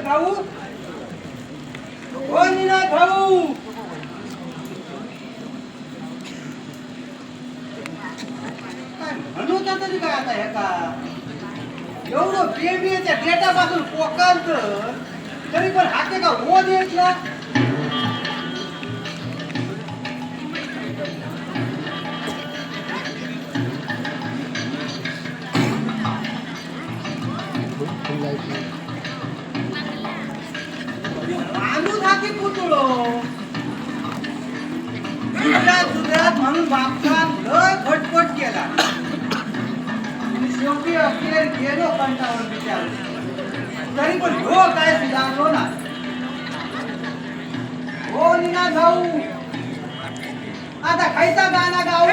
भाऊ ओ निनाद भाऊ म्हणून तरी काय आता हे का एवढं बेबीच्या डेटापासून पोकालत तरी पण हाते का हो देतला म्हणून बापचा लय फटफट केला शेवटी अखेर गेलो कंटाळून विचार तरी पण हो काय सुधारलो ना हो निनाद भाऊ आता खायचा गाणं गाऊ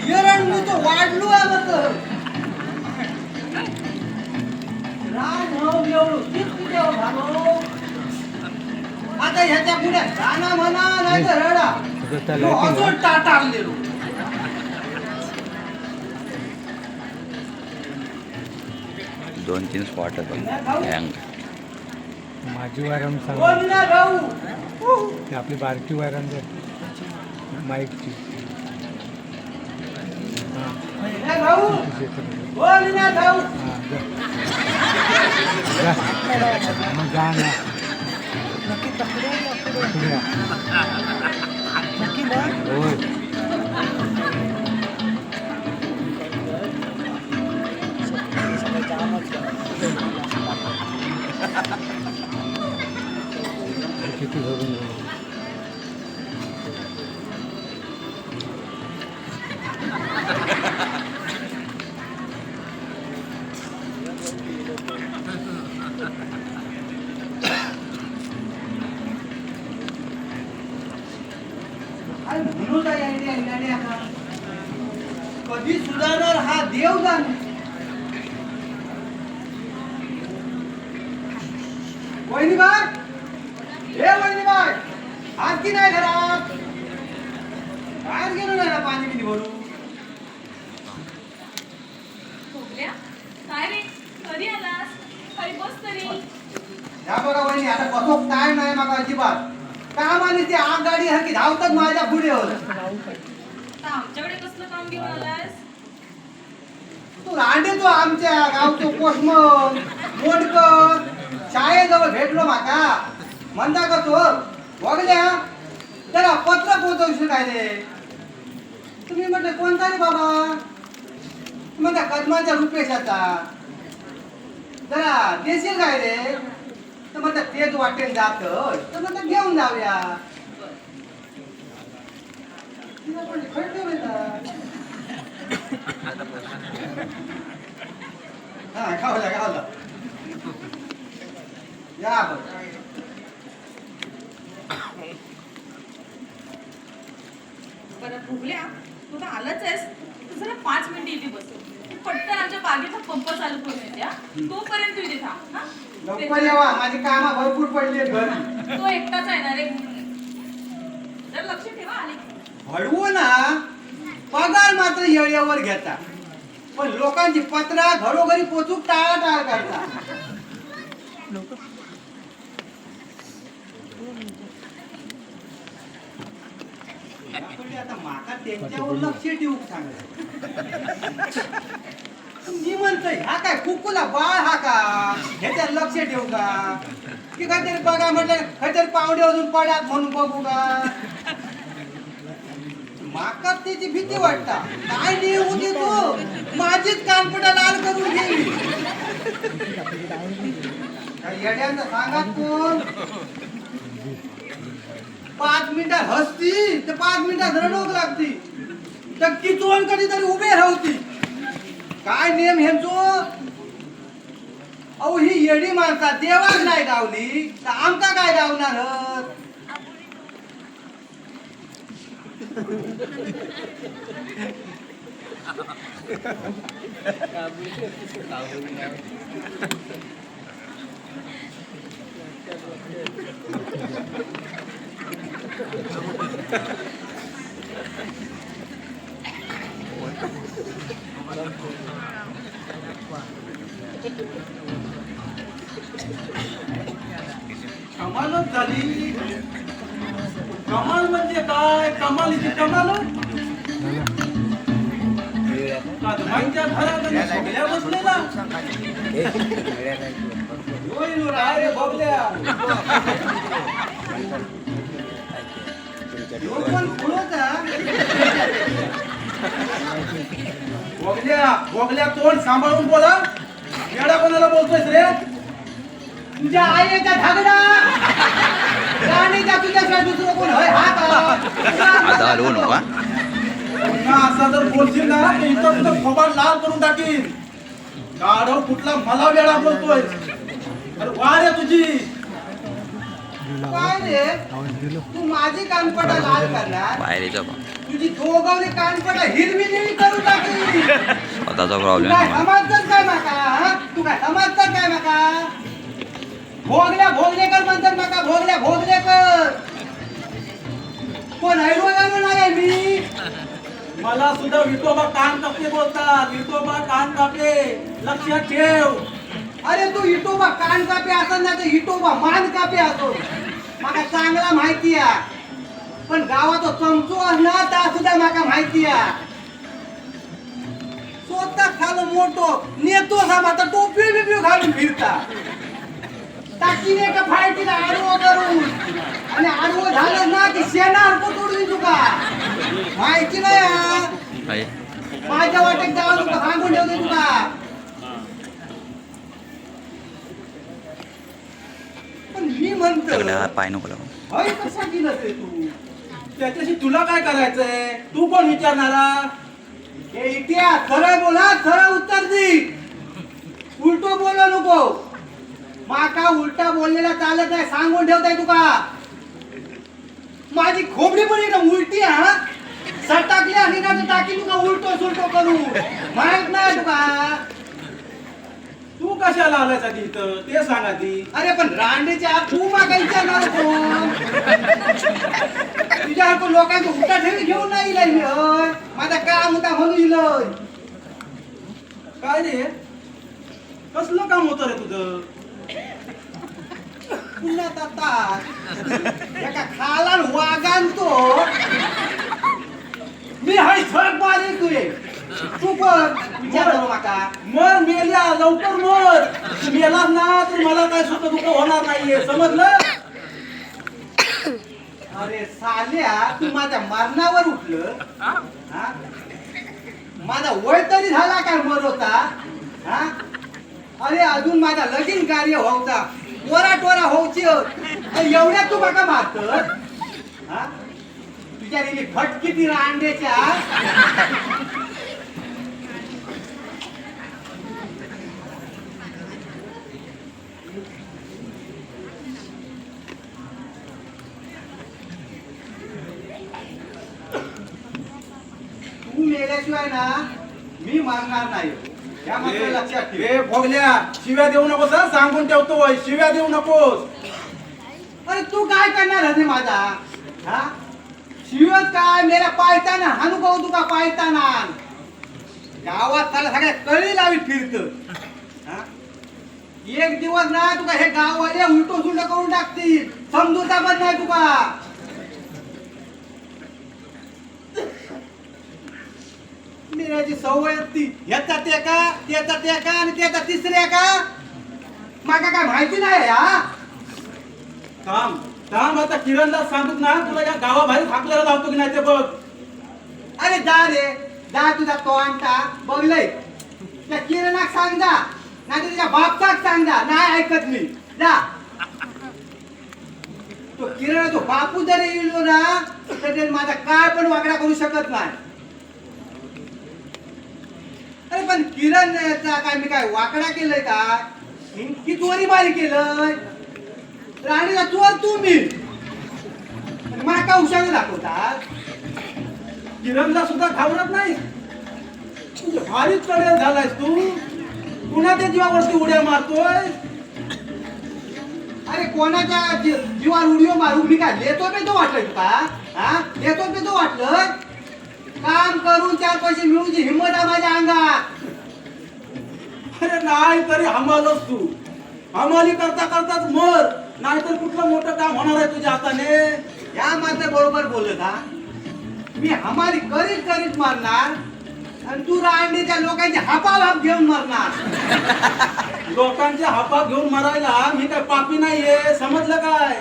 येरण मी तो वाढलो आहे रान हो एवढं किती झालो आता ह्याच्या पुढे गाणं म्हणा नाही तर रडा अजून टाटाळलेलो 2-3 स्पॉट हँग माझी वायरम ते आपली बारकी वायरम माईकची मग जा ना होय किती धरून कधी सुधारणार हा देव जाणे वहिनीबाई हे वहिनीबाई आज की नाही घरात बाहेर गेलो नाही ना पाणी बिनी भरून काय रे कधी आलास काही बस तरी या बघा वहिनी आता कसो टाइम नाही मागा अजिबात काम आणि ती आगगाडी हरकी धावतात माझ्या पुढे आमच्याकडे कसलं काम घेऊन आलास तू रांडे तो आमच्या गावचो पोस्टमन मोडकर शाळेजवळ भेटलो माका म्हणता का तो बघल्या त्याला पत्र पोहोचवशील काय रे तुम्ही म्हटलं कोणता रे बाबा म्हणता कदमाच्या रुपेशाचा जरा देशील काय रे तर म्हणतात तेच वाटेल जात तर म्हणतात घेऊन जाऊया हा खावला खावला या बरं भुगल्या तू तर आलाच आहेस तू जरा 5 मिनिटं इथे बस तू पटकन आमच्या बागेचा पंप चालू करून येत्या तोपर्यंत तू इथे थांब हा लवकर यावा माझी कामं भरपूर पडली आहेत घरी तो एकटाच आहे ना रे जर लक्ष ठेवा आले हळवू ना पगार मात्र येळेवर घेता पण लोकांची पत्रा घरोघरी पोचून टाळाटाळ करता आता माका त्यांच्यावर लक्ष ठेवू सांगायचं मी म्हणतोय हा काय कुकुला बाळ हा का ह्याच्यात लक्ष ठेवू का की काहीतरी बघा म्हटलं काहीतरी पावडे अजून पड्यात म्हणून बघू का माका त्याची भीती वाटता काय नाही होती तू माझीच कानपटा लाल करून गेली येड्यांना सांगा कोण 5 मिनिटात हसती तर 5 मिनिटात रडोक लागती तर किचवण कधीतरी उभे राहती काय नियम ह्यांचो अहो ही येडी माणसा देवाच नाही गावली तर आमचा काय गावणार कमालच झाली. कमाल म्हणजे काय? कमालीची कमाल कदमांच्या घरात आणि सगळ्या बसलेला होईल रे बघल्या. पण पुढं बघल्या बघल्या तोंड सांभाळून बोला. येडा कोणाला बोलतोयस रे? तुझ्या आईच्या धागडा राणीच्या तुझ्याशिवाय दुसरं कोण होय हा का? आता हलवू नका. पुन्हा असा जर बोलशील ना तर इथं तुझं थोबाड लाल करून टाकीन. गाढव कुठला मला वेळा बोलतोय? अरे वा रे तुझी. काय रे तू माझी कानपटा लाल करणार बाहेर येतो बा. तुझी दोघांनी कानपटा हिरवी निळी करून टाकली. स्वतःचा तू प्रॉब्लेम काय समजतं काय माका हा? तू काय समजतं काय माका? भोगल्या भोगलेकर म्हणतात माका भोगल्या भोगलेकर. कोण हैरो नाही मी. मला सुद्धा विठोबा कान कापले बोलतात. विठोबा कान कापले लक्षात ठेव. अरे तू इटोबा कान कापे असं ना तर इटोबा मान कापे असो माका चांगला माहिती आहे. पण गावात चमचो असणार त्या सुद्धा माका माहिती आहे. स्वतः खालो मोठो नेतो आता टोपी बिपी घालून फिरता टाकीने का फायटीला आडवं करून आणि आडवं झालं ना की शेणार तोडून तुका माहिती नाही हा? आहे. माझ्या वाटेत जाऊ तुका सांगून ठेवते तुका. पण मी म्हणतो सगळ्या पाय नको लावू. हय कसा केलं ते तू? त्याच्याशी तुला काय करायचंय? तू कोण विचारणारा? हे इतिहास सरळ बोला सरळ उत्तर दे. उलटो बोलू नको. माका उलटा बोललेला चालत नाही सांगून ठेवताय तुका. माझी खोबडी पण एकदम उलटी हा. सटाकली आणि ना तर टाकी तुका उलटो सुलटो करू माहित नाही तुका. तू कशाला आलायसाठी इथं ते सांग आधी. अरे पण रांडेच्या तू माका विचारणार कोण? तुझ्या लोकांचं उलटा ठेवी घेऊन नाही इलाय मी होय. माझा काम होता म्हणून इलोय. काय रे कसलं काम होतं रे तुझं? पुन्हा ताता एका खाला वागान तो मी हाय झक मारी तुये. तू पण विचार करू माका. मर मेल्या लवकर मर. तू मेलास ना तर मला काय सुद्धा दुःख होणार नाहीये समजलं? अरे साल्या तू माझ्या मरणावर उठलं हा? माझा वय तरी झाला काय मरोता हा? अरे अजून माझा लगीन कार्य व्हावता वरा टोरा होऊची एवढ्या तू बघा मारत हा? तुझ्या रेली फटकी ती रांडेच्या. तू मेल्याशिवाय ना मी मारणार नाही या मात्र लक्षात ठेव. ए भोगल्या शिव्या देऊ नकोस हं? सांगून ठेवतोय शिव्या देऊ नकोस. अरे तू काय करणार हने माझा हा? शिवत काय मेला पायताना हानू कहू तुका पायताना गावात त्याला सगळ्या कळी लावी फिरत हा? एक दिवस ना तुका हे गाववाले उलटो सुलट करून टाकतील. समजूता पण नाही तुका. मेल्याची सवय असती ह्याचा ते का त्याचा ते का आणि त्याचा तिसऱ्या का माका काय माहिती नाही हा. थांब थांब आता किरणला सांगत ना तुला या गावाबाहेर थाकलेला लावतो की नाही ते बघ. अरे जा रे जा तुझा तोंडा बघलय त्या किरणाक सांग जा नाही तुझ्या बापसाक सांग जा. नाही ऐकत मी जा. तो किरण तो बापू जरी येलो ना तर माझा काय पण वागडा करू शकत नाही. अरे पण किरण काय मी काय वाकडा केलंय का? की चोरी मारी केलंय? राणीला चोर तू मी माका हुशारी दाखवतात. किरणला सुद्धा घाबरत नाही. भारीच चढेल झालायस तू. कुणाच्या जीवावरती उड्या मारतोय? अरे कोणाच्या जीवावर उडीओ मारू मी काय लेतो बेतो वाटलं तुका? हा लेतो बेतो वाटलं? काम करून 4 पैसे मिळूची हिंमत आहे माझ्या अंगात. अरे नाही तरी हमालच तू. हमाली करता करताच मर, नाहीतर कुठलं मोठं काम होणार आहे तुझ्या हाताने? या मात्र बरोबर बोलत हा. मी हमाली करीत मारणार आणि तू रांडीच्या लोकांचे हापाभाप घेऊन मरणार. लोकांच्या हापा घेऊन मरायला मी काय पापी नाहीये, समजलं काय?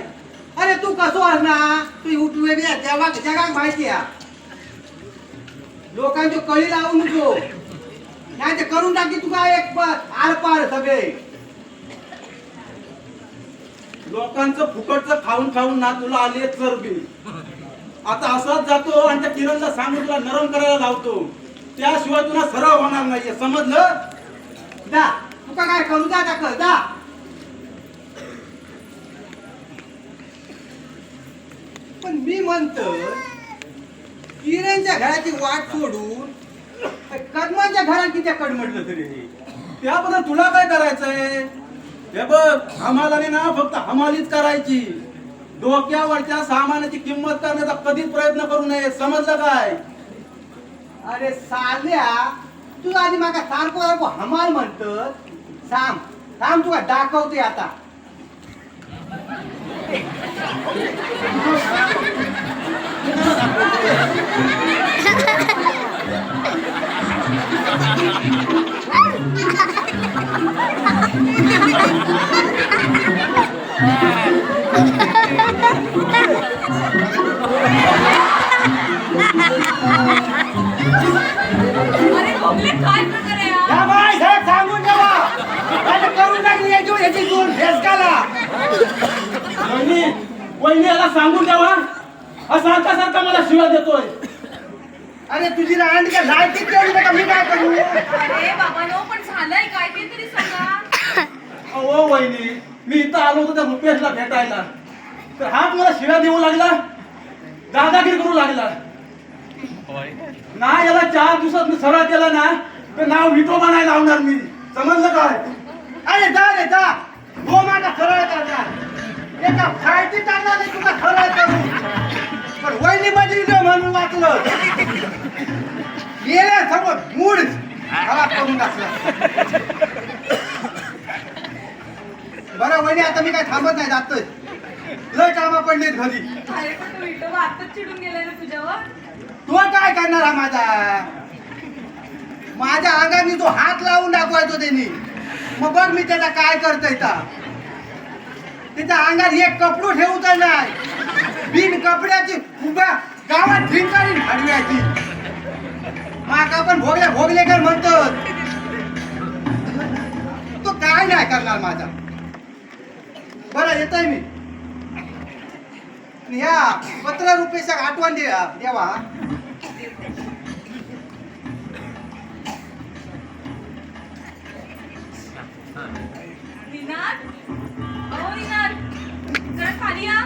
अरे तू कसो असणार? तू वेगळी जगात माहिती आहे. लोकांची कळी लावू नको, नाही ते करून टाकी तुका एक आरपार सगळे. लोकांचं फुकटचं खाऊन खाऊन ना तुला आली आहे चरबी. आता असाच जातो आणि त्या किरणला सांगून तुला नरम करायला लावतो, त्याशिवाय तुला सराव होणार नाहीये, समजलं? जा तुका काय करू जा का कर जा. पण मी म्हणतो किरणच्या घराची वाट सोडून कदमांच्या घरात किती कडमडलं तरी हे. त्याबद्दल तुला काय करायचंय? हे बघ, हमालाने ना फक्त हमालीच करायची. डोक्यावरच्या सामानाची किंमत करण्याचा कधीच प्रयत्न करू नये, समजलं काय? अरे साल्या तू आधी माका सारखो हमाल म्हणत थांब तुका दाखवते आता. अरे भोगले काय प्रकार आहे हा? या बाई साहेब सांगून ठेवा. आता करून टाकली याची दोन फेसकाला. वहिनी याला सांगून द्यावा, हा सारखा सारखा मला शिव्या देतोय. अरे तुझी रांड का लायकीच तेवढी नका मी काय करू? अरे बाबा नो, पण झालंय काय ते तरी सांगा. अहो वहिनी, मी इथं आलो होतो त्या रुपेशला भेटायला, तर हा मला शिव्या देऊ लागला, दादागिरी करू लागला. ना याला 4 दिवसात मी सरळ केला ना तर नाव विटो बनायला लावणार मी, समजलं काय? अरे जा रे जा. हो माझा सरळ करणार एका फायटी टाकणार नाही तुला सरळ करू. पण वहिनी माझी म्हणून वाचलं गेल्या सर्व मूड खराब करून टाकलं. बरं वहिनी आता मी काय थांबत नाही, जातोय. लय कामा पडलेत घरी. अरे पण तो विठोबा आताच चिडून गेलाय ना तुझ्यावर. तो काय करणार हा माझ्या अंगाने तो हात लावून दाखवायचो त्यांनी. मग बघ मी त्याचा काय करतोय ता. त्याच्या अंगात एक कपडू ठेवता नाही. बिन कपड्याची उभ्या गावात भिंगारी हडव्याची. माका पण भोगले कर म्हणतो. तो काय नाही करणार माझा. बरं येतोय मी. ह्या 15 रुपयाच्या आठवण देवा. निनाद, अहो निनाद, जरा खाली या.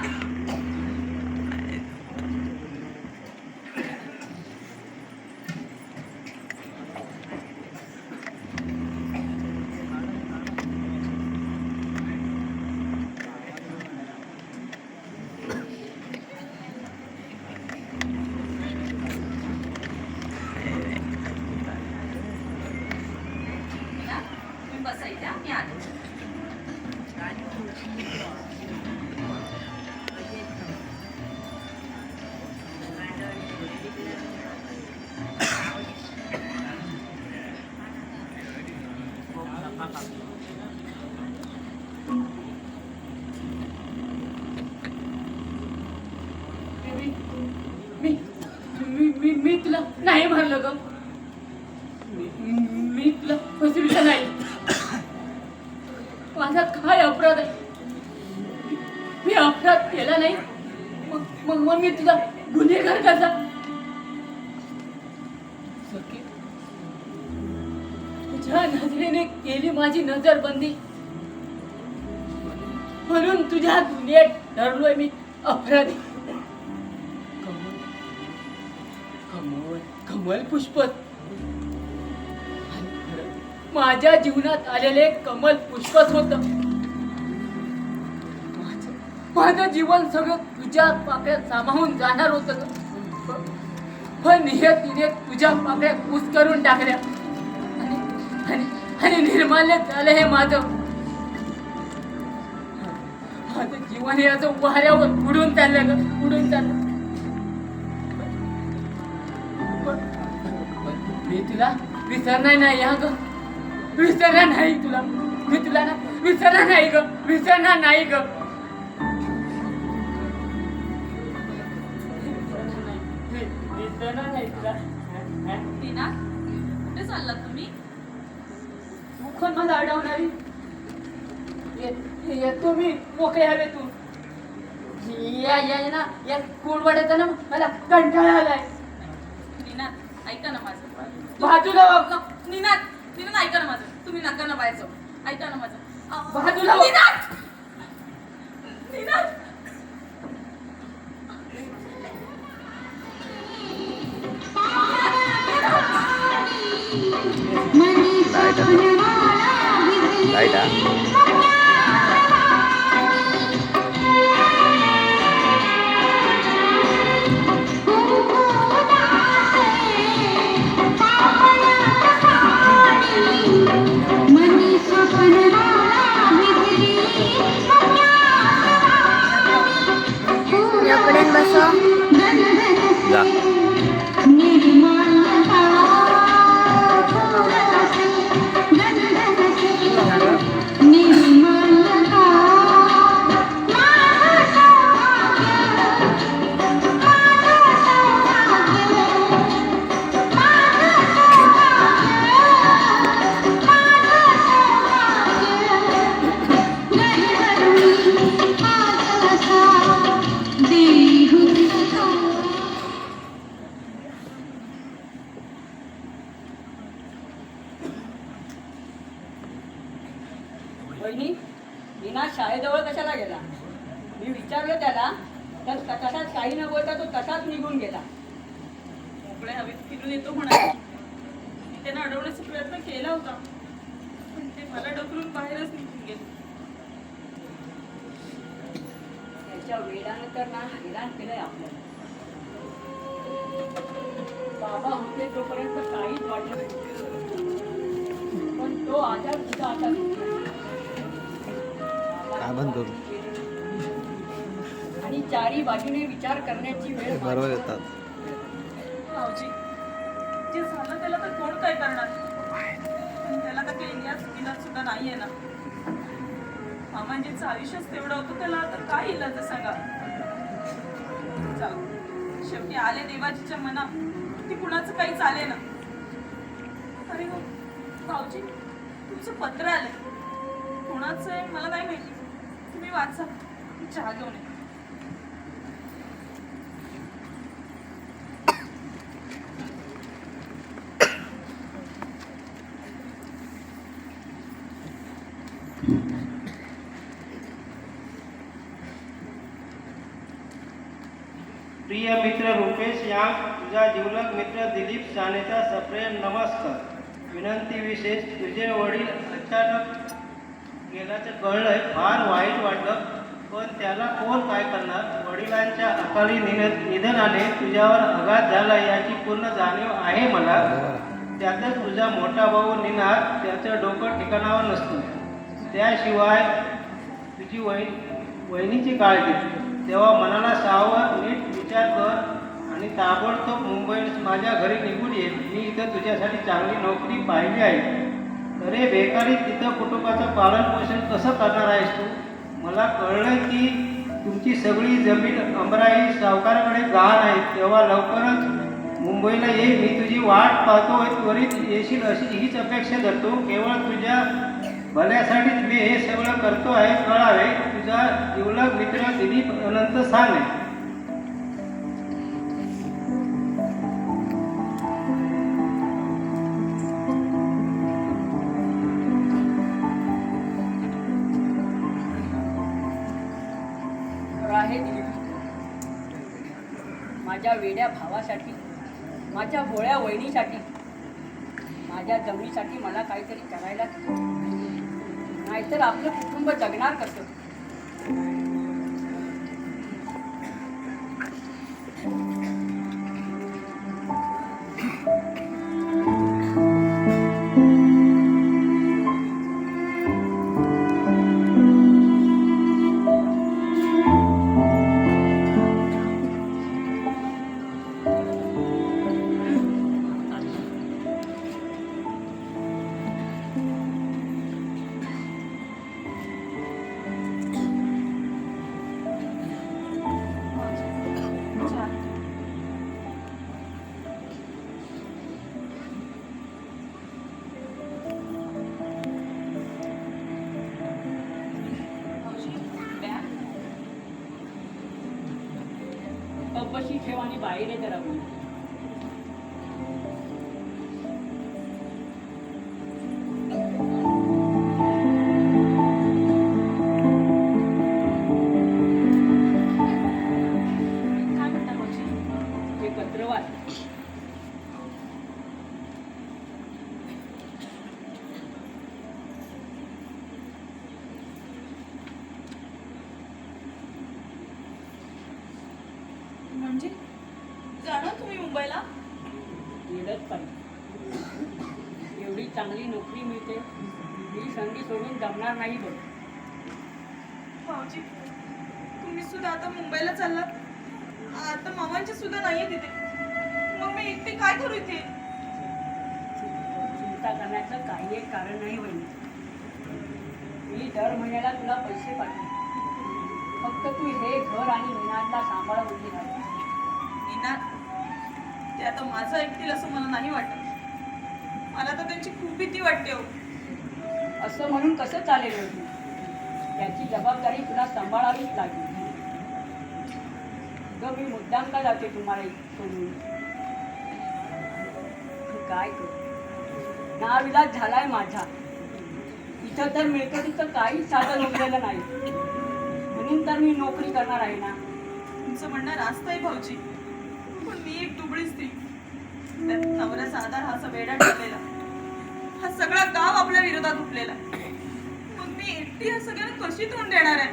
तुम्ही बसा इथे, मी आले. मी तुला नाही मारलं ग. मी तुला फसविलं नाही. माझा काय अपराध आहे? मी अपराध केला नाही, मग मी तुला गुन्हेगार कसा? तुझ्या नजरेने केली माझी नजरबंदी, म्हणून तुझ्या दुनियेत ठरलोय मी अपराधी. कमल पुष्पत माझ्या जीवनात आलेले कमल पुष्पच होत. माझं जीवन सगळं तुझ्या पाकळ्यात सामावून जाणार होतं ग. पण नियतीने तुझ्या पाकळ्यात पुस करून टाकल्या आणि निर्माल्य झालं हे माझं जीवन हे असं वाऱ्यावर उडून चाललं ग, उडून चाललं. मी तुला विसरणार नाही हा ग, विसरणार नाही तुला. मी तुला ना विसरणार नाही ग, विसरणार नाही ग. विसरणार नाही तुला. टीना, कुठे चाललात तुम्ही? मुखन मला अडवणारी येतो मी मोकळे हवेतून. ना या कोणवाड्याचा ना मला कंटाळा आलाय. निनाद, ऐका ना माझं. बाजूला हो. निनाद, निनाद ऐका ना माझं. तुम्ही नका ना बाहेर जाऊ. ऐका ना माझं. बाजूला हो. निनाद, निनाद. लाईट जा. वहिनी, मीना शाळेजवळ कशाला गेला? मी विचारलं त्याला, तर तसाच काही न बोलता तो तसाच निघून गेला. मोकळ्या हवेत फिरून येतो म्हणाले. मी त्यांना अडवण्याचा प्रयत्न केला होता, पण ते मला ढकलून बाहेरच निघून गेले. त्याच्या वेळानं तर ना हैराण केलंय आपल्याला. बाबा होते तोपर्यंत काहीच वाटलं नाही, पण तो आजार सुद्धा आता काय बंद करू? आणि चारी बाजूने विचार करण्याची वेळ बरोबर येतात. भाऊजी, जे झालं त्याला तर कोण काय करणार? पण त्याला तर काही इंडिया चुकीला सुद्धा नाहीये ना. मामांजीचं आयुष्यच तेवढं होतं, त्याला आता काय इलाज आहे सांगा? चला, शेवटी आले देवाजीच्या मना, ती कुणाचं काही चाले ना. अरे हो भाऊजी, तुमचं पत्र आलंय. कुणाचं आहे मला नाही माहिती, तुम्ही वाचा. मी चहा घेऊन ये. प्रिय मित्र रुपेश यांग, तुझा जिवलग मित्र दिलीप सानेचा सप्रेम नमस्कार. विनंती विशेष, तुझे वडील अचानक गेल्याचं कळलंय. फार वाईट वाटलं, पण त्याला कोण काय करणार? वडिलांच्या अकाली निधनाने तुझ्यावर आघात झाला याची पूर्ण जाणीव आहे मला. त्यातच तुझा मोठा भाऊ निनाद, त्याचं डोकं ठिकाणावर नसतं. त्याशिवाय तुझी वहिनीची काळजी. तेव्हा मनाला सावध, नीट विचार कर आणि ताबडतोब मुंबईत माझ्या घरी निघून ये. मी इथं तुझ्यासाठी चांगली नोकरी पाहिली आहे. अरे बेकारी, तिथं कुटुंबाचं पालन पोषण कसं करणार आहेस तू? मला कळलं की तुमची सगळी जमीन अमराई सावकाराकडे गहाण आहे. तेव्हा लवकरच मुंबईला ये. मी तुझी वाट पाहतोय. त्वरित येशील अशी हीच अपेक्षा धरतो. केवळ तुझ्या भल्यासाठीच मी हे सगळं करतो आहे, कळावे. तुझा जिवलग मित्र दिलीप अनंत साने. आहे दिलीप, माझ्या वेड्या भावासाठी, माझ्या भोळ्या वहिनीसाठी, माझ्या जमिनीसाठी मला काहीतरी करायलाच नाहीतर आपलं कुटुंब जगणार कसं. चहा. मावशी, द्या. कपशी ठेव आणि बाहेर ये जरा बोल. काय म्हणता मावशी? हे पत्र वाच. म्हणजे जाणार तुम्ही मुंबईला? गेलंच पाहिजे. एवढी चांगली नोकरी मिळते ही संधी सोडून जमणार नाही बघ. भाऊजी, तुम्ही सुद्धा आता मुंबईला चाललात. आता मामांची सुद्धा नाहीये तिथे. मग मी एकटी काय करू इथे? चिंता करण्याचं काही एक कारण नाही होईल. मी दर महिन्याला तुला पैसे पाठवेन. फक्त तू हे घर आणि निनादला सांभाळ म्हणजे नाही. निनाद, ते आता माझं ऐकतील असं मला नाही वाटत. मला तर त्यांची खूप भीती वाटते हो. असं म्हणून कसं चालेल होती. याची जबाबदारी तुला सांभाळावीच लागेल. ग मी मुद्दाम का जाते तुम्हाला सोडून. काय करू, नाविलाज झालाय माझा. इथं तर मिळकतीचं काहीच साधन उरलेलं नाही. म्हणून तर मी नोकरी करणार आहे ना. तुमचं म्हणणं रास्त आहे भाऊजी, पण मी एक दुबळी स्त्री. त्यात नवऱ्याचा आधार हा असा वेडा ठरलेला. हा सगळा गाव आपल्या विरोधात उठलेला. मग मी एकटी या सगळ्यांना कशी तोंड देणार आहे?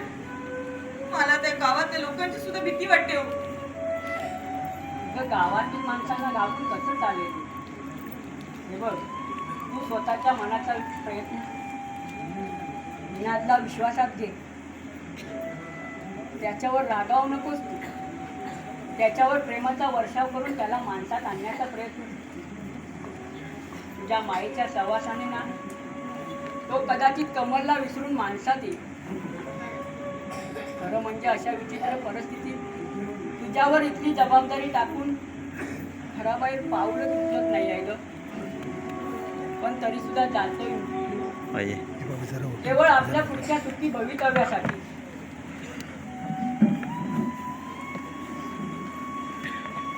मला त्या गावातल्या लोकांची सुद्धा भीती वाटते हो. गावातील माणसांना गावून कसं चालेल. हे बघ, तू स्वतःच्या मनाचा प्रयत्न निनादला विश्वासात घे. त्याच्यावर रागावू नकोस तू. त्याच्यावर प्रेमाचा वर्षाव करून त्याला माणसात आणण्याचा प्रयत्न. तुझ्या मायेच्या सहवासाने ना तो कदाचित कमलला विसरून माणसात येईल. खरं म्हणजे अशा विचित्र परिस्थितीत तुझ्यावर इतकी जबाबदारी टाकून घराबाहेर पाऊलच उचलत नाही आहे ग. पण तरी सुद्धा जातोय पाहिजे. केवळ आपल्या पुढच्या सुखी भवितव्यासाठी.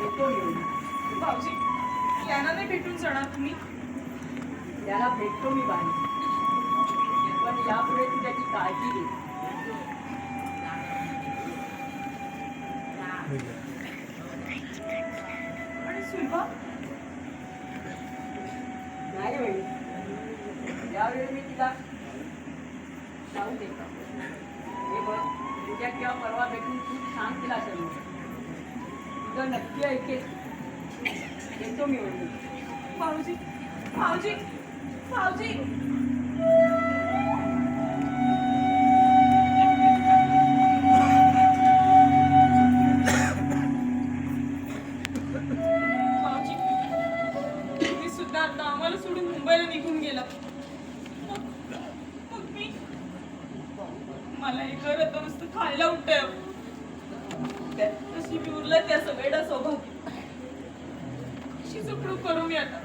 येतो येऊन. भाऊजी, यांना नाही भेटून जाणार तुम्ही? त्याला भेटतो मी बाहेर. पण यापुढे तू त्याची काळजी घे. आणि सुलभा? नाही होईल. यावेळी मी तिला जाऊ दे. हे बघ, उद्या किंवा परवा भेटून तू सांग तिला सर्व. तुझं नक्की ऐकेल. येतो मी वळून. भाऊजी, भाऊजी, भाऊजी. भाऊजी, तुम्ही सुद्धा आता आम्हाला सोडून मुंबईला निघून गेला. मग मी, मला हे घर आता नुसतं खायला उठतंय. तशी मी उरलं त्या सगळ्या सौभाग्य. कशी सुखरूप करू मी आता?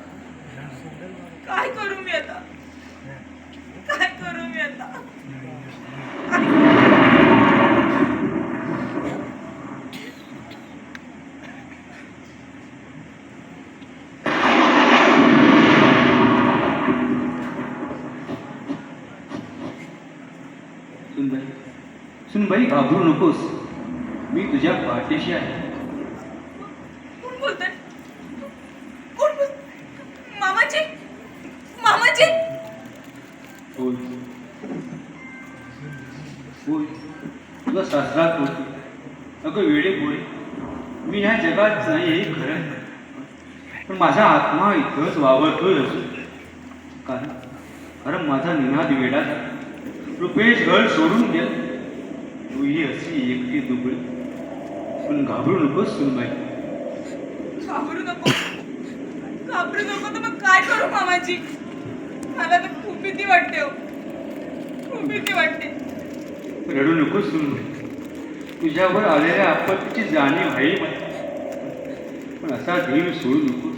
काय करू मी आता? काय करू मी आता? सुनबाई घाबरू नकोस. मी तुझ्या पाठीशी आहे. कोण बोलतंय? कोण बोल? मामाजी, होय होय तुझा सासराच होती. अगं वेडे पोरी, मी ह्या जगात नाही हे खरं आहे. पण माझा आत्मा इथंच वावरतोय अजून. कारण माझा निनाद वेडा झाला. रुपेश घर सोडून गेला. तूही अशी एकटी दुबळी. पण घाबरू नकोस सुनबाई. घाबरू नको तर मग काय करू मामाजी? मला तर खूप भीती वाटते हो, खूप भीती वाटते. रडू नकोस सुनबाई. तुझ्यावर आलेल्या आपत्तीची जाणीव आहे मला. पण असा धीर सोडू नकोस.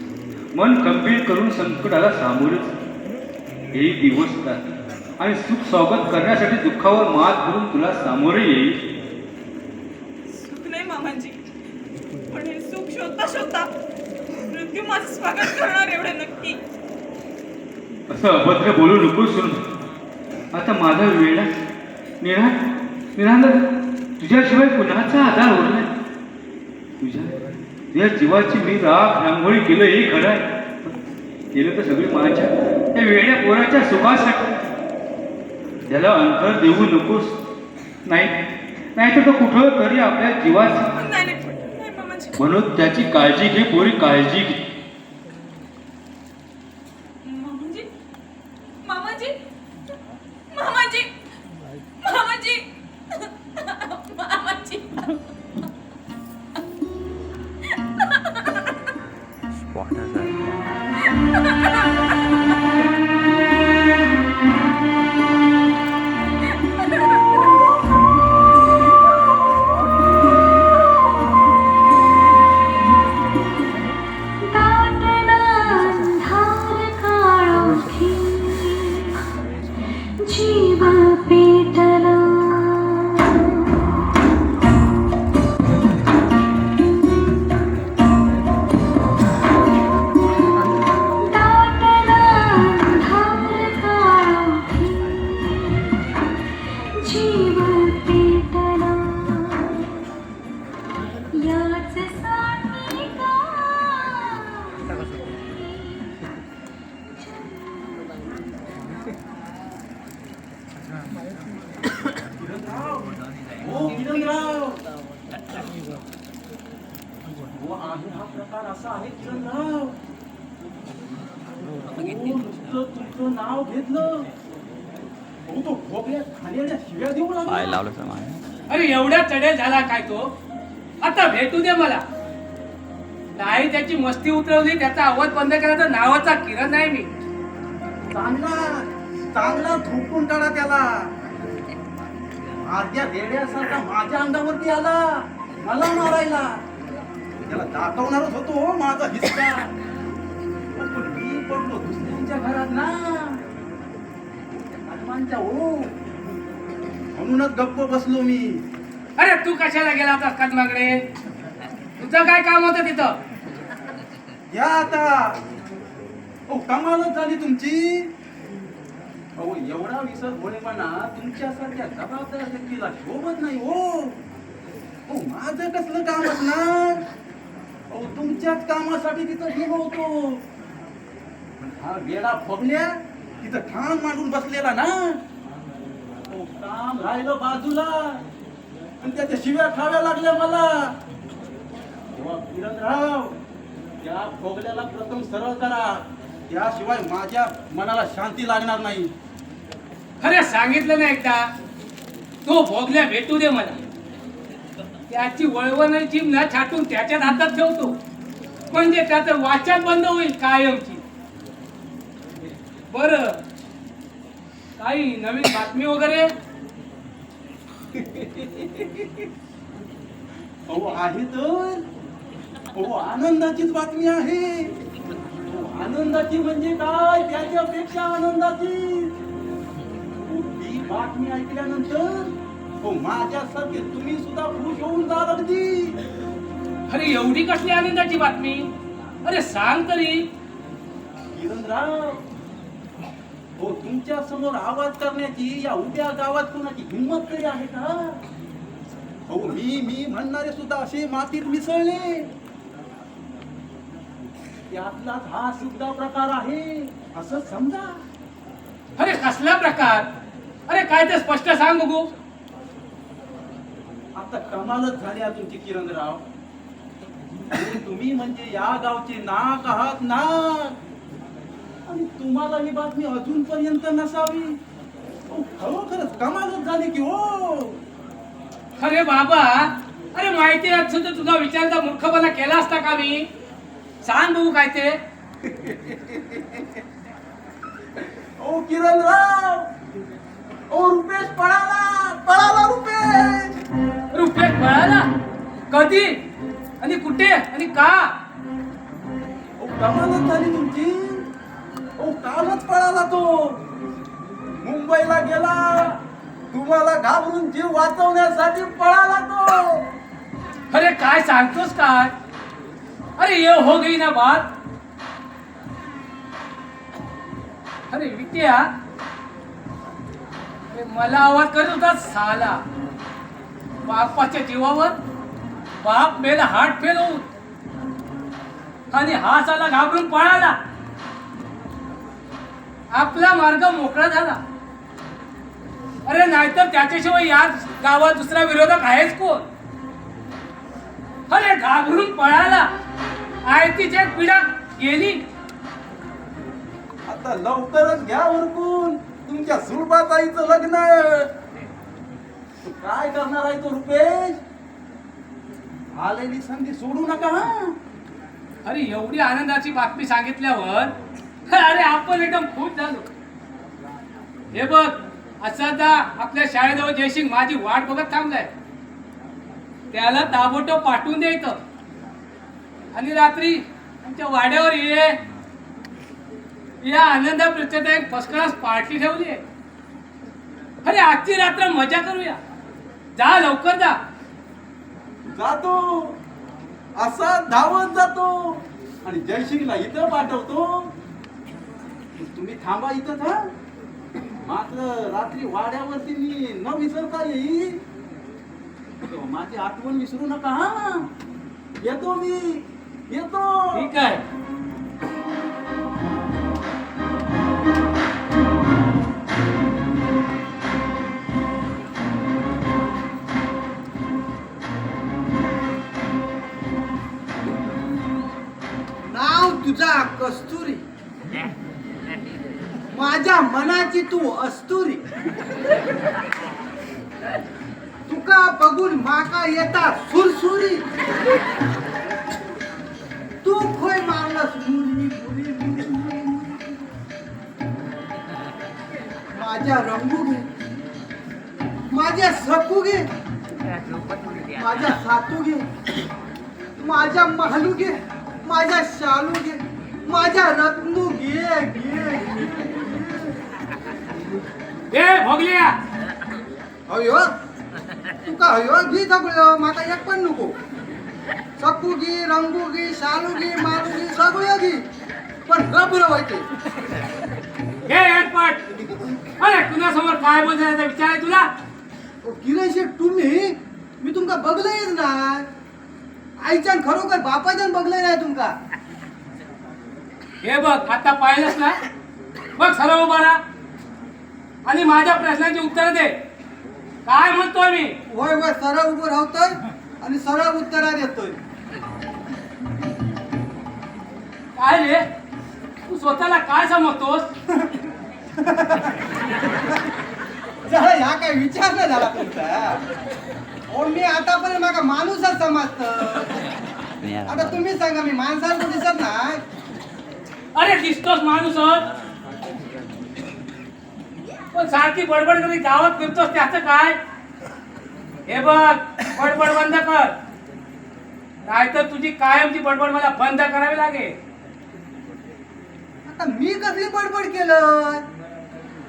मन खंबीर करून संकटाला सामोरेच. हे दिवस जातील आणि सुख स्वागत करण्यासाठी दुःखावर मात करून तुला सामोरे येईल. सुख नाही मामाजी, पण हे सुख शोधता शोधता मृत्यू माझं स्वागत करणार एवढे नक्की. असं अभद्र बोलू नकोस सुनबाई. आता माझा वेळा निरांत तुझ्याशिवाय कुणाचा आधार उरलाय. तुझ्या जीवाची मी राख रांगोळी केलं हे खरं आहे. केलं तर सगळी माझ्या त्या वेड्या पोराच्या सुखासाठी. त्याला अंतर देऊ नकोस. नाही तर तो कुठं तरी आपल्या जीवाची. नाही मामाजी. म्हणून त्याची काळजी घे पोरी, काळजी घे. मामाजी मामाजी मामाजी मामाजी मामाजी हा प्रकार असा आहे किरणराव. तुमचं नाव घेतलं. तो भोगल्या खाण्याच्या शिव्या देऊ पाय लागला. लावलं तर अरे एवढ्या चढेल झाला काय तो? आता भेटू दे मला. नाही त्याची मस्ती उतरवली, त्याचा आवाज बंद करायचा नावाचा किरण नाही मी. चांगला थोपून काढा त्याला. अर्ध्या रेड्यासारखा माझ्या अंगावरती आला मला मारायला. त्याला दाखवणारच होतो माझा हिस्सा. पण मी पडलो दुसऱ्यांच्या घरात ना. आत्मांच्या हो, म्हणूनच गप्प बसलो मी. अरे तू कशाला गेला होतास कदमाकडे? तुझं काय काम होतं तिथं? या आता. कमालच झाली तुमची. अहो एवढा विसर भोळेपणा तुमच्यासारख्या जबाबदार व्यक्तीला शोभत नाही हो. माझं कसलं काम असणार? अहो तुमच्याच कामासाठी तिथं गेलो होतो. पण हा वेडा फोगल्या तिथं ठाण मांडून बसलेला ना. काम राहिलं बाजूला आणि त्याच्या शिव्या खाव्या लागल्या मला. तेव्हा किरणराव, त्या फोगल्याला प्रथम सरळ करा. त्याशिवाय माझ्या मनाला शांती लागणार नाही. अरे सांगितलं ना एकदा, तो भोगल्या भेटू दे मला. त्याची वळवण जीभ ना छाटून त्याच्याच हातात ठेवतो, म्हणजे त्याचं वाचन बंद होईल कायमची. बर, काही नवीन बातमी वगैरे? अहो आहे तर. अहो आनंदाचीच बातमी आहे. आनंदाची म्हणजे काय, त्याच्यापेक्षा आनंदाची. ही बातमी ऐकल्यानंतर माझ्यासारखे तुम्ही सुद्धा खुश होऊन जाल अगदी. अरे एवढी कसली आनंदाची बातमी? अरे सांग तरी. किरणराव, हो तुमच्या समोर आवाज करण्याची या उद्या गावात कोणाची हिंमत तरी आहे का? हो मी म्हणणारे सुद्धा असे मातीत मिसळले. त्यातलाच हा सुद्धा प्रकार आहे असं समजा. अरे कसला प्रकार? अरे काय ते स्पष्ट सांग बघू. आता कमालच झाली आहे तुमची किरणराव. तुम्ही म्हणजे या गावचे नाक आहात नाक, आणि तुम्हाला ही बातमी अजूनपर्यंत नसावी. खरोखरच कमालच झाली की हो. अरे बाबा, अरे माहिती असून तर तुझा विचारचा मूर्खपणा केला असता का मी? सांग बघू काय ते. ओ किरणराव, ओ रुपेश पळाला, पळाला रुपेश. रुपेश पळाला? कधी आणि कुठे आणि का? ओ कमालच झाली तुमची. ओ कालच पळाला तो, मुंबईला गेला. तुम्हाला घाबरून जीव वाचवण्यासाठी पळाला तो. अरे काय सांगतोस काय? अरे ये हो गई ना बात. अरे विद्या, अरे मला आवाज करत होता साला. बापाच्या जीवावर बाप मेला हात फेरवून, आणि हा साला घाबरून पळाला. आपला मार्ग मोकळा झाला. अरे नाहीतर त्याच्याशिवाय या गावात दुसरा विरोधक आहेच कोण? अरे घाबरून पळाला, आयतीची एक पिढा गेली. आता लवकरच घ्या उरकून तुमच्या सुलभाताईचं लग्न. तू काय करणार आहे तो रुपेश? आलेली संधी सोडू नका हा. अरे एवढी आनंदाची बातमी सांगितल्यावर अरे आपण एकदम खुश झालो. हे बघ, असादा आपल्या शाळेजवळ जयसिंग माझी वाट बघत थांबलाय. त्याला ताबोटो पाठवून द्यायचं आणि रात्री आमच्या वाड्यावर ये. या आनंदा प्रत्येक एक फर्स्ट क्लास पार्टी ठेवली आहे. अरे आजची रात्र मजा करूया. जा लवकर जा. जातो, असा धावत जातो आणि जयसिंगला इथं पाठवतो. तुम्ही थांबा इथं हा. मात्र रात्री वाड्यावरती मी न विसरता येईल. माझी आठवण विसरू नका हा. येतो मी, येतो. ठीक आहे. नाव तुझा कस्तुरी, माझ्या मनाची तू अस्तुरी. तुका बघून माका येता सुरसुरी. तू खोय मारलंस मुली मुली मुली. माझ्या रंगू घे, माझ्या सकू घे, माझ्या सातू घे, माझ्या महालू घे, माझ्या शालू घे, माझ्या रत्नू घे घे. ए भोगलिया, अयो तुका अयो घे सगळं, माका एक पण नको. सकू घे, रंगू घे, शालू घे, मालू घे, सगळं घे, पण गबरं व्हायचे. हे एकपाट. अरे कुणासमोर काय बोलायचा विचार आहे तुला? किरण शेठ तुम्ही, मी तुमका बघलंयच नाही. आईच्यान खरोखर बापाच्यान बघलंय नाही तुमका. हे बघ, आता पाहिलंच ना. बघ सरळ उभा राहा आणि माझ्या प्रश्नाची उत्तर दे. काय म्हणतोय मी? होय होय, सरळ उभं राहतोय आणि सरळ उत्तरा देतोय. काय रे, तू स्वतःला काय समजतोस? जरा ह्या काय विचार नाही झाला तुमचा. ओ मी आतापर्यंत माका माणूसच समजत. आता तुम्ही सांगा, मी माणसाला दिसत नाही. अरे दिसतोस माणूसच, पण सारखी बडबड करी गावात फिरतोस त्याचं काय? हे बघ, बडबड बंद कर, नाहीतर तुझी कायमची बडबड मला बंद करावी लागेल. आता मी कसली बडबड केलं?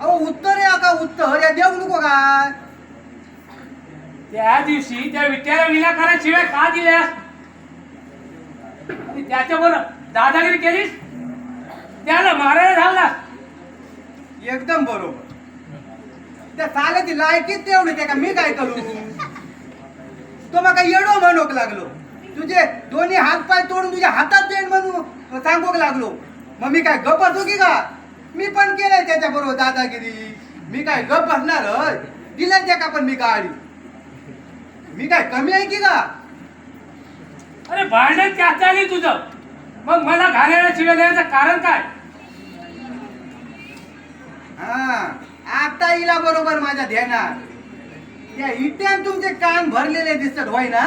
अहो उत्तर या का उत्तर या देऊ नको काय? त्या दिवशी त्या विट्याला विनाकारण शिवाय का दिल्यास आणि त्याच्यावर दादागिरी केलीस, त्याला मारायला धावलास. एकदम बरोबर. त्या साल्याची लायकीच तेवढी त्या का मी काय करू? तो मका येडो म्हणूक लागलो. तुझे दोन्ही हात पाय तोडून तुझ्या हातात देईन म्हणून सांगूक लागलो. मग मी काय गप्प बसू की का? मी पण केलंय त्याच्या त्याच्या बरोबर दादागिरी. मी काय गप बसणार होय? दिला त्या का पण मी गाडी. मी काय कमी आहे की का? अरे भांडण त्याचं नाही तुझं, मग मला घालायला शिव्या द्यायचं कारण काय? हा आता हिला बरोबर माझ्या ध्यानात. या इट्यान तुमचे कान भरलेले दिसत होय ना.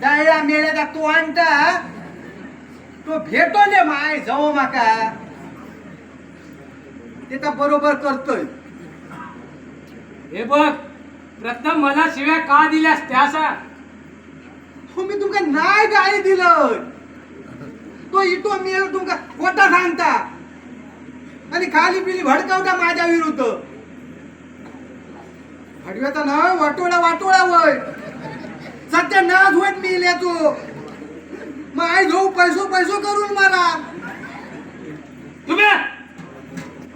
जायला मेल्याचा तो आणता तो भेटो दे माय जाऊ माका. ते तर बरोबर करतोय. हे बघ, प्रथम मला शिव्या का दिल्यास त्या सांग. तुम्ही तुमका नाही गाडी दिलं. तो इटो मेल तुमका खोटा सांगता आणि खाली पिली भडकावता माझ्या विरुद्ध. भडव्याचा ना वाटोळा वय सध्या नाच होत मेल्या तो. माय जाऊ पैसो करून मला. तुम्ही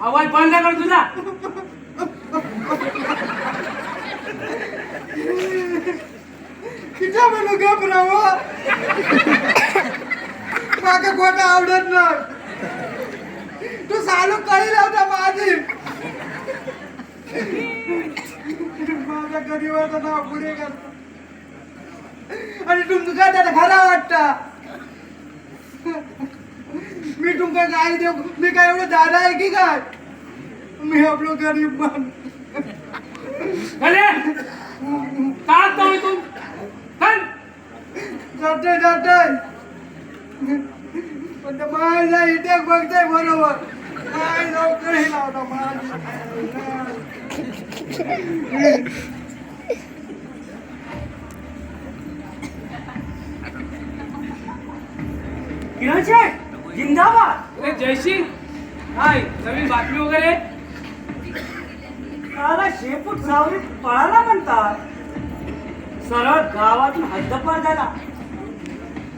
आवाज बंद कर तुझा. किती म्हणू घाबराव. माका खोटा आवडत नाही. तू चालू कळी लावता माझी. माझ्या गरीबाचं नाव पुढे करतो आणि तुमका त्याला खरा वाटता. मी तुमका काय देऊ. मी काय एवढं दादा आहे की काय. मी आपलं गरीब मान. का तो इथून जाते पण ते माझा इटेक बघताय बरोबर. काय नोकरी लावता माझी. किरण शेठ जिंदाबाद. अरे जयसिंग, काय नवीन बातमी वगैरे? त्याला शेपूट सावरीत पळाला म्हणतात. सरळ गावातून हद्दपार झाला.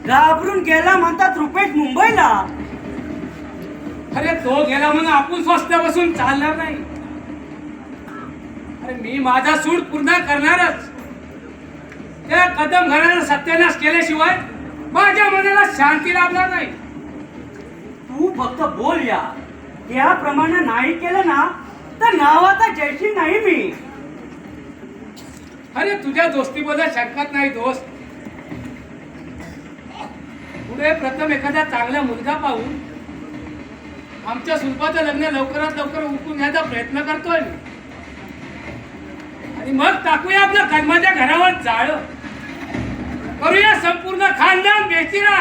घाबरून गेला म्हणतात रुपेश मुंबईला. अरे तो गेला म्हणून आपण स्वस्त बसून चालणार नाही. अरे मी माझा सूड पूर्ण करणारच. त्या कदम घराला सत्यानाश केल्याशिवाय माझ्या मनाला शांती लाभणार नाही. तू फक्त बोल या. त्याप्रमाणे नाही केलं ना तर नावाचा जयसिंग नाही मी. अरे तुझ्या दोस्तीबद्दल शंकाच नाही दोस्त. पुढे प्रथम एखादा चांगला मुलगा पाहून आमच्या सुलभाचं लग्न लवकरात लवकर उकळून घ्यायचा प्रयत्न करतोय मी. आणि मग टाकूया आपल्या कर्माच्या घरावर जाळ. करूया संपूर्ण खानदान बेचिरा.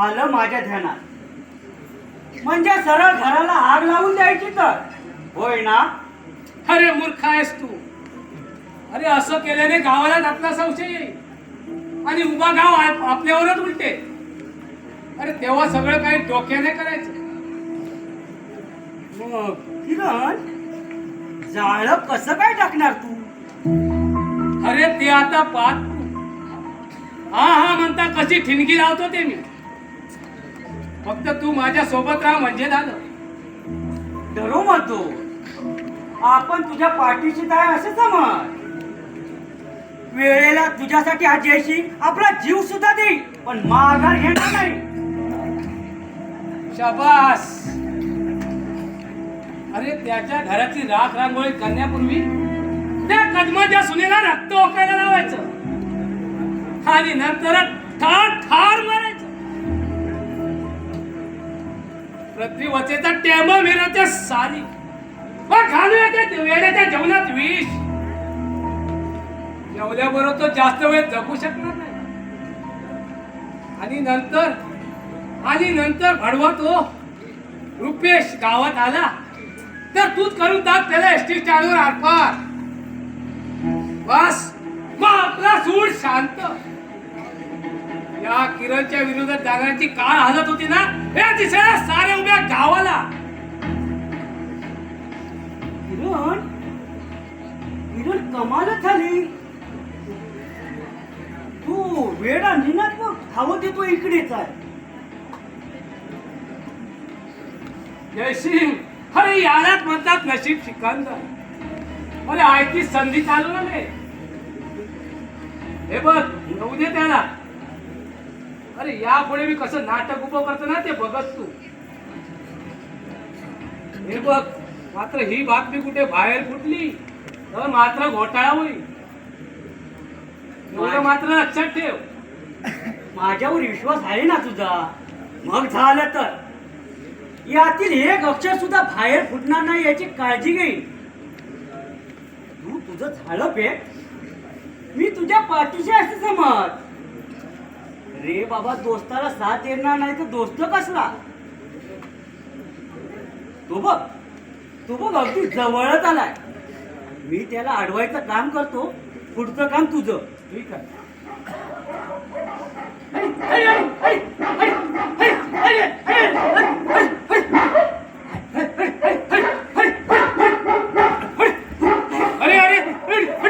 आलं माझ्या ध्यानात. म्हणजे सरळ घराला आग लावून द्यायची तर होय ना. अरे मूर्ख आहेस तू. अरे असं केल्याने गावाला आपला संशय येईल आणि उभा गाव आपल्यावरच उलटे. अरे तेव्हा सगळं काही डोक्याने करायचं. मग किरण जाळ कसं काय टाकणार तू. अरे ते आता पाहत. हा म्हणता कशी ठिणगी लावतो ते मी. फक्त तू माझ्या सोबत राहा म्हणजे झालं. डरो म्हणतो आपण तुझ्या पाठीशी काय असे समज. वेळेला तुझ्यासाठी हा जयसिंग आपला जीव सुद्धा देईल पण माघार घेणार नाही. शाबास. अरे त्याच्या घराची राख रांगोळी करण्यापूर्वी त्या कदमाच्या सुनेला रक्त ओकायला लावायचं आणि नंतर ठार मारायचं. पृथ्वीवचेचा टेम मिरवच्या सारी घालूया त्या वेड्याच्या जेवणात विष. जेवल्याबरोबर तो जास्त वेळ जगू शकणार नाही. आणि नंतर भडवा तो रुपेश गावात आला तर तूच करून टाक त्याला एसटी स्टँडवर आरपार. बस मग आपला सूड शांत. या किरणच्या विरोधात जाण्याची काळ हालत होती ना हे दिसायला साऱ्या उभ्या गावाला. किरण कमालच झाली. तू वेडा निनात मग धावत येतो इकडेच आहे. जयसिंग, अरे यालाच म्हणतात नशीब सिकंदर. अरे आयती संधी चालू ना. हे बघ येऊ दे त्याला. अरे यापुढे मी कसं नाटक उभं करतो ना ते बघत तू. हे बघ, मात्र ही बातमी कुठे बाहेर फुटली तर मात्र घोटाळा होईल. एवढं मात्र लक्षात ठेव. माझ्यावर विश्वास आहे ना तुझा? मग झालं तर यातील एक अक्षर सुद्धा बाहेर फुटणार नाही याची काळजी घेईन. तू तुझं झालं पेट, मी तुझ्या पाठीशी असं समज. रे बाबा, दोस्ताला साथ देणार नाही तर दोस्त कसला? तो बघ अगदी जवळच आलाय. मी त्याला अडवायचं काम करतो, पुढचं काम तुझं. ठीक आहे. अरे अरे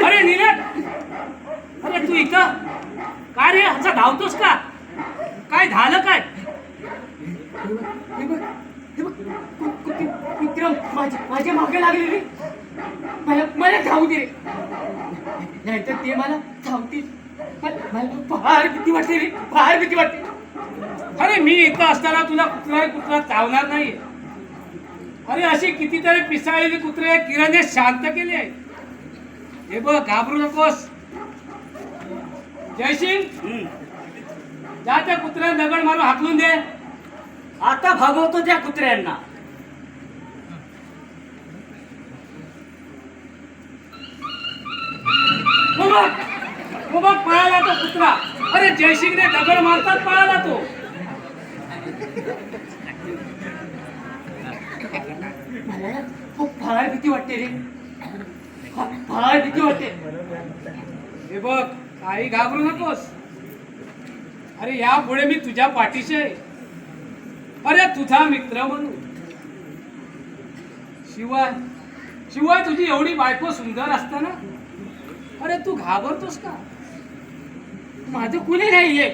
अरे नीरज, अरे तू इथं काय रे? असं धावतोस का? काय झालं काय? विक्रम माझ्या मागे लागले रे. मला धावू दे रे, नाहीतर ते मला धावतील. मला फार भीती वाटते रे, फार भीती वाटते. अरे मी इथं असताना तुला कुत्रा चावणार नाही. अरे अशी कितीतरी पिसाळलेली कुत्रे किरणे शांत केली आहे. हे बघ, घाबरू नकोस. जयसिंग, जा त्या कुत्र्याला दगड मारून हाकलून दे. आता भागवतो त्या कुत्र्यांना. बघ, पळाला तो कुत्रा. अरे जयसिंगने दगड मारतात पळाला तो. मला फार भीती वाटते रे, फार भीती वाटते. हे बघ, काही घाबरू नकोस. अरे यापुढे मी तुझ्या पाठीशी आहे. अरे तुझा मित्र म्हणून. शिवाय तुझी एवढी बायको सुंदर असताना अरे तू घाबरतोस का? माझं कुणी नाहीये.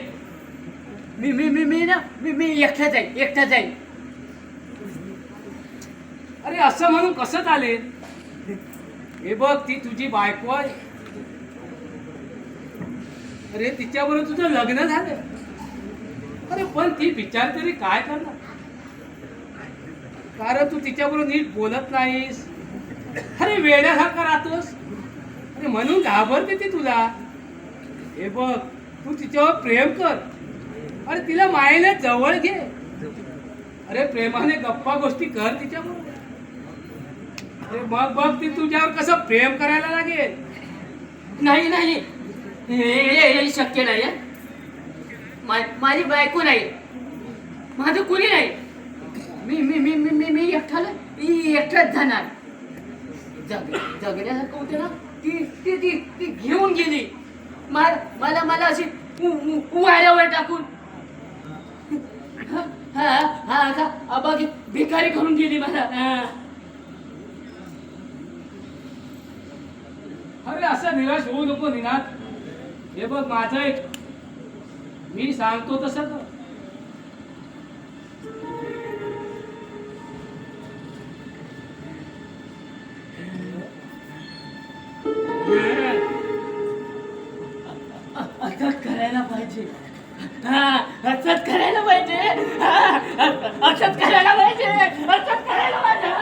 मी एकटा जाईल. अरे असं म्हणून कसं चालेल? हे बघ, ती तुझी बायको आहे. अरे तिच्याबरोबर तुझं लग्न झालं. अरे पण ती बिचार तरी काय करणार? कारण तू तिच्याबरोबर नीट बोलत नाहीस. अरे वेड्यासारखा राहतोस. अरे म्हणून घाबरते ती तुला. हे बघ, तू तिच्यावर प्रेम कर. अरे तिला मायेने जवळ घे. अरे प्रेमाने गप्पा गोष्टी कर तिच्याबरोबर. अरे मग बघ ती तुझ्यावर कसं प्रेम करायला लागेल. नाही, हे शक्य नाही. माझी बायको नाही, माझं कुणी नाही. मी एकटाच जाणार. जगण्यासारखं होते ना, ती घेऊन गेली. मला अशी वाऱ्यावर टाकून बघ, भिकारी करून गेली मला. अरे असं निराश होऊ नको निनाद. हे बघ, माझं एक, मी सांगतो तसं कर. असंच करायला पाहिजे. असंच करायला पाहिजे. असंच करायला पाहिजे. असंच करायला पाहिजे.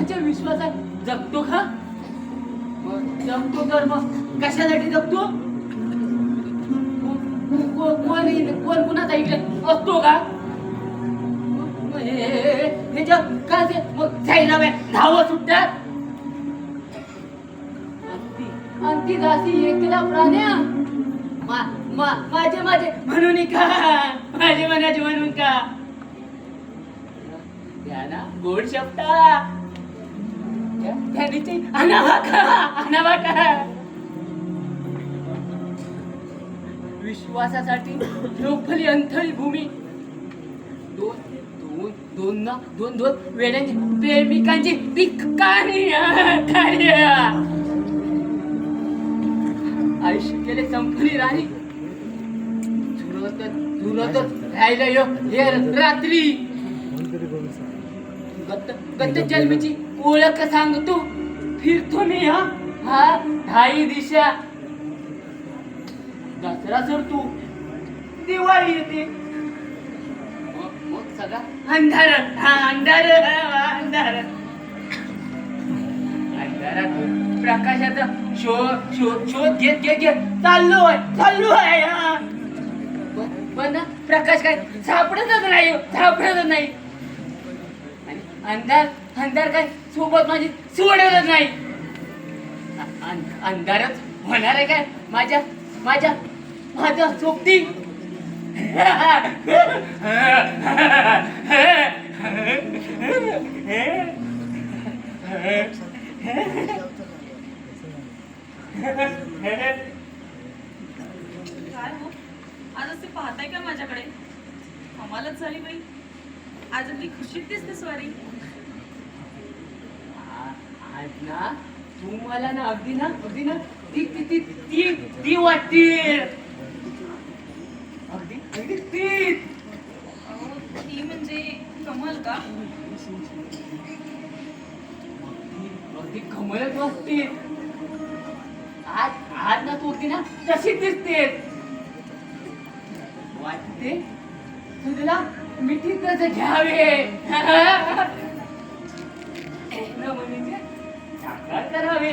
कोणाच्या विश्वासात जगतो का? मग जगतो तर मग कशासाठी जगतो? कोण कुणाचा ऐकलं असतो का? हे जग का ते मग जायला धावं सुटतात आणि ती दासी एकला प्राण्या माझे म्हणून का माझे मनाचे म्हणून का त्याला गोड शब्दा त्याने आणावा का विश्वासासाठी लोकली अंथळी भूमी दोन वेड्यांची प्रेमिकांची ती कहाणी आयुष्य केले संपली राणी झुरतच राहिलं हे रात्री गत जन्मीची ओळख सांगतो फिरतो मी हा ढाई दिशा दसरा सरतो दिवाळी येते मग सगळा अंधार अंधारातून प्रकाशाचा शोध घेत चाललो आहे पण प्रकाश काय सापडतच नाही आणि अंधार काय सोबत माझी सोडतच नाही अंधारच होणार आहे काय माझ्या सोबती काय हो आज असे पाहताय का माझ्याकडे? कमालच झाली बाई, आज अगदी खुशीत दिसते स्वारी. आज ना तू मला ना अगदी ना ती वाटते अगदी ती म्हणजे कमल का? अगदी कमलच वाटते. आज ना तू ना तशी दिसते वाटते तुला मिठी कसं घ्यावे म्हणजे साकार करावे.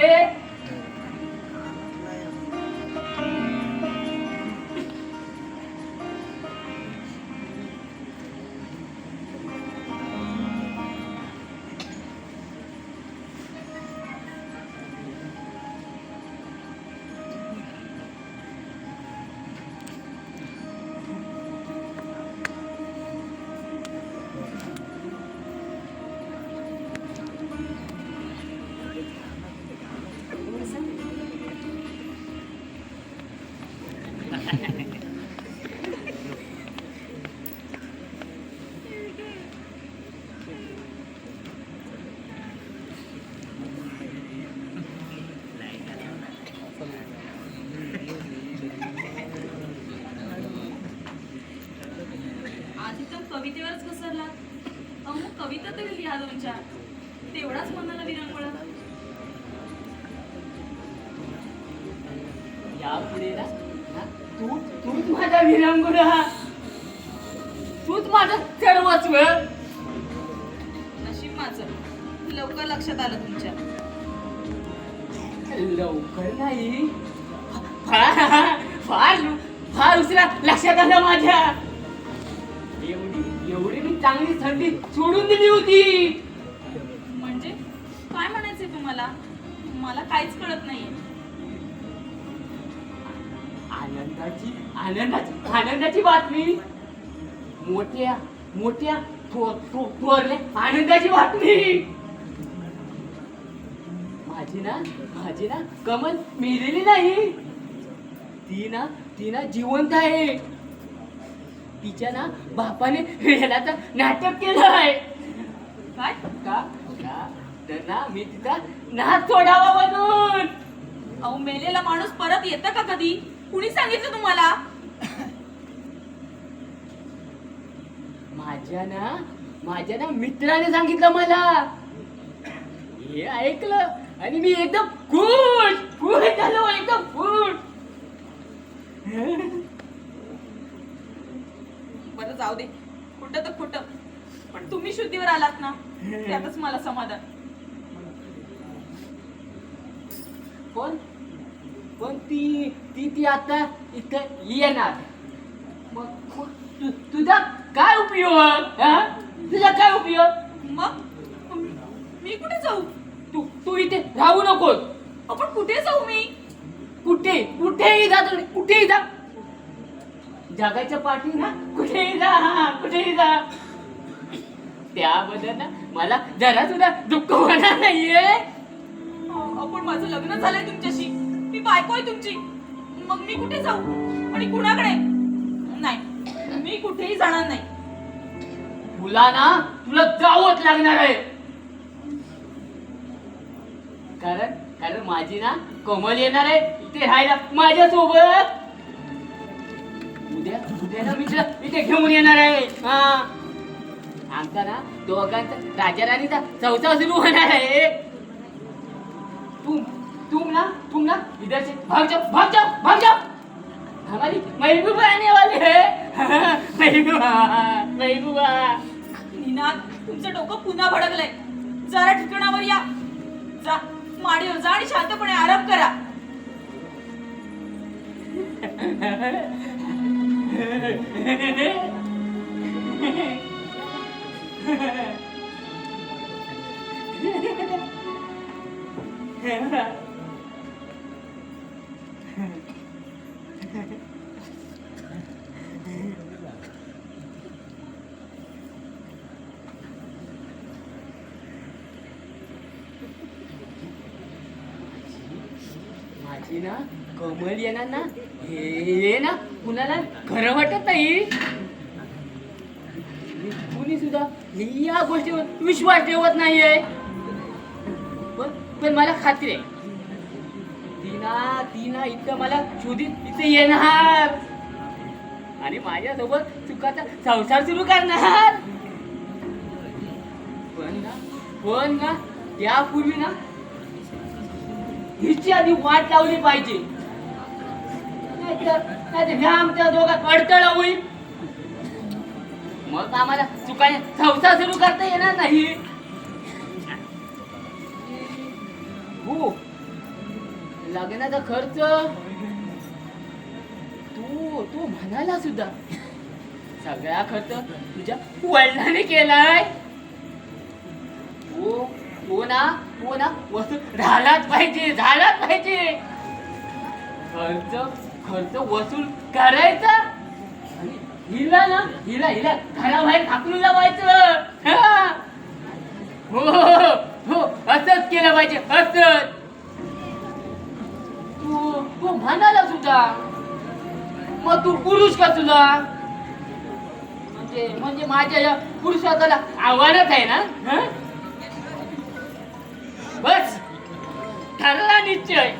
आधी तर कवितेवरच घसरला. अहो कविता तरी लिहा दोन चार, तेवढाच मनाला विरंगुळा. यापुढे ना तूच माझा विरंगुळा, तूच माझं सर्वस्व. नशीब माझं लवकर लक्षात आलं तुमच्या. लवकर नाही, फार उशिरा लक्षात आलं माझ्या. एवढी मी चांगली संधी सोडून दिली होती. म्हणजे काय म्हणायचंय तुम्हाला? मला काहीच कळत नाहीये. आनंदाची बातमी, मोठ्या थोरल्या आनंदाची बातमी. माझी ना कमल मेलेली नाही, ती ना जिवंत आहे. तिच्या ना बापाने वेळाचं नाटक केलं आहे. काय? तर ना मी तिचा नाच सोडावा म्हणून. अहो मेलेला माणूस परत येतं का कधी? कुणी सांगितलं तुम्हाला? माझ्या ना मित्राने सांगितलं मला. हे ऐकलं आणि मी एकदम खुश झालो, एकदम खुश. बरं जाऊ दे, कुठं तर कुठं, पण तुम्ही शुद्धीवर आलात ना, त्यातच मला समाधान. पण पण ती ती ती आता इथं येणार. मग तुझा काय उपयोग? हा? तुझा काय उपयोग? मग मी कुठे जाऊ? तू तू इथे राहू नकोस. आपण कुठे जाऊ मी? कुठेही जा तुम्ही, कुठेही जा. जगाच्या पाठी ना कुठेही जा, कुठेही जा. त्याबद्दल ना मला जरा सुद्धा दुःख होणार नाहीये. आपण माझं लग्न झालंय तुमच्याशी, मी बायको आहे तुमची. मग मी कुठे जाऊ आणि कुणाकडे? नाही, मी कुठेही जाणार नाही. तुला जावंच लागणार आहे. कारण माझी ना कमल येणार आहे इथे राहायला माझ्यासोबत. उद्या ना मित्र इथे घेऊन येणार आहे. हा, आमचा ना दोघांचा राजा राणीचा चौथा सुरू होणार आहे. तुम ना इधर से भाग जाओ. हमारी महबूबा आने वाली है. महबूबा. निनाद, तुमचं डोकं पुन्हा भडकलंय. जरा ठिकाणावर या. जा माडीवर जा आणि शांतपणे आराम करा. माझी ना कमल येणार ना, हे ना कुणाला खरं वाटत नाही. कुणी सुद्धा या गोष्टीवर विश्वास ठेवत नाहीये. पण मला खात्री आहे ती ना इथं मला शोधित इथे येणार आणि माझ्यासोबत सुखाचा संसार सुरू करणार. पण ना त्यापूर्वी ना हिची आधी वाट लावली पाहिजे. नाहीतर ह्या आमच्या दोघात अडथळा होईल. मग आम्हाला सुखाने संसार सुरू करता येणार नाही. हो, लग्नाचा खर्च तू म्हणाला सुद्धा सगळा खर्च तुझ्या वडिलांनी केलाय. हो ना वसूल झालाच पाहिजे. खर्च वसूल करायचा आणि हिला घराबाहेर ढाकलून लावायचं. हो असंच केलं पाहिजे. असंच तू म्हणाला सुद्धा. मग तू पुरुष का तुला? म्हणजे माझ्या या पुरुषाला आव्हानच आहे ना. बस ठरला निश्चय.